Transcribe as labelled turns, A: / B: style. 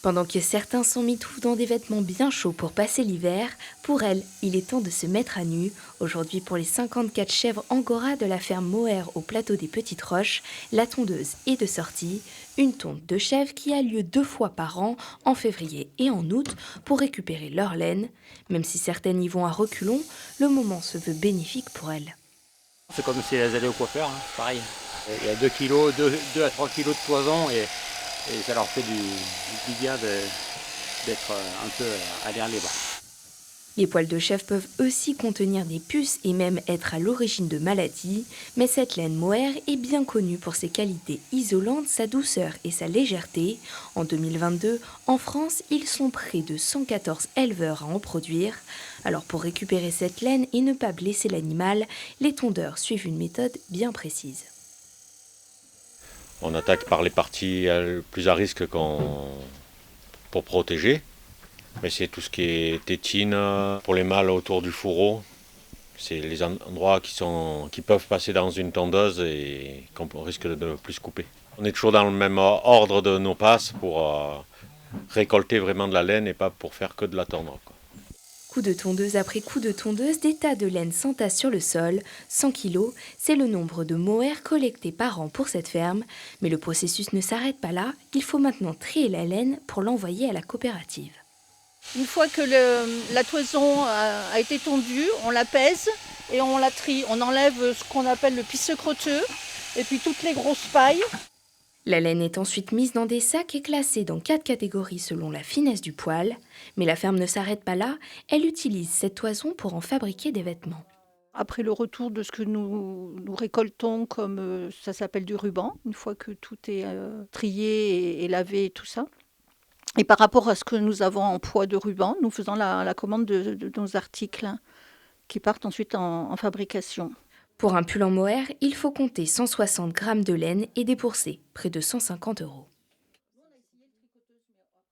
A: Pendant que certains s'emmitouflent dans des vêtements bien chauds pour passer l'hiver, pour elle, il est temps de se mettre à nu. Aujourd'hui, pour les 54 chèvres Angora de la ferme Moher au plateau des Petites Roches, la tondeuse est de sortie. Une tonte de chèvres qui a lieu 2 fois par an, en février et en août, pour récupérer leur laine. Même si certaines y vont à reculons, le moment se veut bénéfique pour elles.
B: C'est comme si elles allaient au coiffeur, hein, pareil. Il y a 2 kilos, 2 à 3 kilos de poison et ça leur fait du bien d'être un peu à l'air libre.
A: Les poils de chèvre peuvent aussi contenir des puces et même être à l'origine de maladies, mais cette laine Moher est bien connue pour ses qualités isolantes, sa douceur et sa légèreté. En 2022, en France, ils sont près de 114 éleveurs à en produire. Alors pour récupérer cette laine et ne pas blesser l'animal, les tondeurs suivent une méthode bien précise.
C: On attaque par les parties plus à risque pour protéger. Mais c'est tout ce qui est tétine pour les mâles autour du fourreau. C'est les endroits qui peuvent passer dans une tondeuse et qu'on risque de plus couper. On est toujours dans le même ordre de nos passes pour récolter vraiment de la laine et pas pour faire que de la tondre, quoi.
A: Coup de tondeuse après coup de tondeuse, des tas de laine s'entassent sur le sol. 100 kilos, c'est le nombre de mohair collectés par an pour cette ferme. Mais le processus ne s'arrête pas là. Il faut maintenant trier la laine pour l'envoyer à la coopérative.
D: Une fois que la toison a été tondue, on la pèse et on la trie. On enlève ce qu'on appelle le pisseux crotteux et puis toutes les grosses pailles.
A: La laine est ensuite mise dans des sacs et classée dans 4 catégories selon la finesse du poil. Mais la ferme ne s'arrête pas là, elle utilise cette toison pour en fabriquer des vêtements.
D: Après le retour de ce que nous récoltons, comme ça s'appelle du ruban, une fois que tout est trié et lavé et tout ça. Et par rapport à ce que nous avons en poids de ruban, nous faisons la commande de nos articles qui partent ensuite en fabrication.
A: Pour un pull en mohair, il faut compter 160 grammes de laine et débourser près de 150 €.